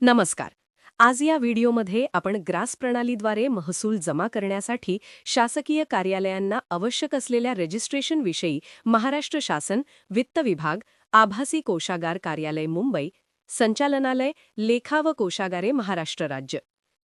नमस्कार. आज या व्हिडिओमध्ये आपण ग्रास प्रणालीद्वारे महसूल जमा करण्यासाठी शासकीय कार्यालयांना आवश्यक असलेल्या रजिस्ट्रेशनविषयी महाराष्ट्र शासन, वित्त विभाग, आभासी कोषागार कार्यालय मुंबई, संचालनालय, लेखा व कोषागारे महाराष्ट्र राज्य,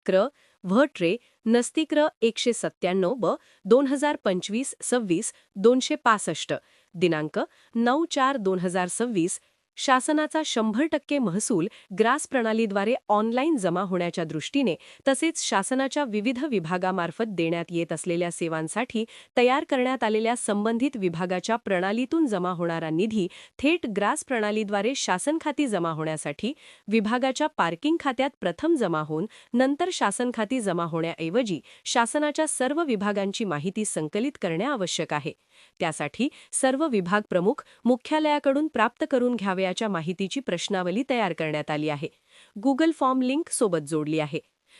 क्र. व्ह. ट्रे. नस्तिक्र 197 ब 2025-26 265 दिनांक 9/4/2026 शासनाचा 100% महसूल ग्रास प्रणालीद्वारे ऑनलाईन जमा होण्याच्या दृष्टीने तसेच शासनाच्या विविध विभागामार्फत देण्यात येत असलेल्या सेवांसाठी तयार करण्यात आलेल्या संबंधित विभागाच्या प्रणालीतून जमा होणारा निधी थेट ग्रास प्रणालीद्वारे शासन खाती जमा होण्यासाठी विभागाच्या पार्किंग खात्यात प्रथम जमा होऊन नंतर शासन खाती जमा होण्याऐवजी शासनाच्या सर्व विभागांची माहिती संकलित करणे आवश्यक आहे. त्यासाठी सर्व विभाग प्रमुख मुख्यालयाकडून प्राप्त करून घ्यावयाच्या माहितीची प्रश्नावली तयार करण्यात आली आहे. गुगल फॉर्म लिंक सोबत जोडली आहे.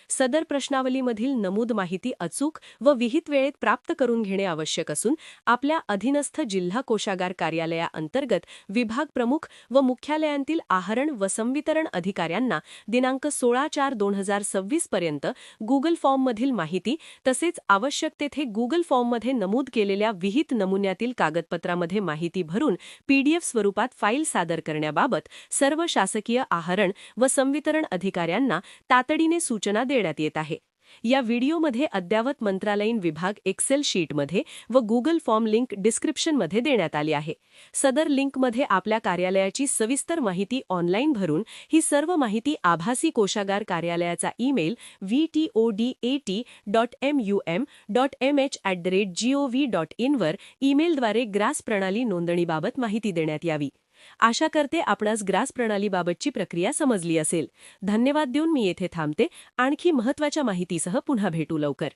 सदर प्रश्नावलीमधील नमूद माहिती अचूक व विहित वेळेत प्राप्त करून घेणे आवश्यक असून आपल्या अधीनस्थ जिल्हा कोषागार कार्यालयाअंतर्गत विभाग प्रमुख व मुख्यालयांतील आहरण व संवितरण अधिकाऱ्यांना दिनांक 16/4/2026 पर्यंत गुगल फॉर्ममधील माहिती तसेच आवश्यक तेथे गुगल फॉर्ममध्ये नमूद केलेल्या विहित नमुन्यातील कागदपत्रामध्ये माहिती भरून PDF स्वरूपात फाईल सादर करण्याबाबत सर्व शासकीय आहरण व संवितरण अधिकाऱ्यांना तातडीने सूचना देण्यात येत आहे. या व्हिडिओमध्ये अद्ययावत मंत्रालयीन विभाग एक्सेल शीटमध्ये व गुगल फॉर्म लिंक डिस्क्रिप्शनमध्ये देण्यात आली आहे. सदर लिंकमध्ये आपल्या कार्यालयाची सविस्तर माहिती ऑनलाईन भरून ही सर्व माहिती आभासी कोषागार कार्यालयाचा ईमेल vtodate.mum.mh@gov.in वर ईमेलद्वारे ग्रास प्रणाली नोंदणीबाबत माहिती देण्यात यावी. आशा करते आपणास ग्रास प्रणालीबाबतची प्रक्रिया समजली असेल. धन्यवाद देऊन मी येथे थांबते. आणखी महत्त्वाच्या माहितीसह पुन्हा भेटू लवकर.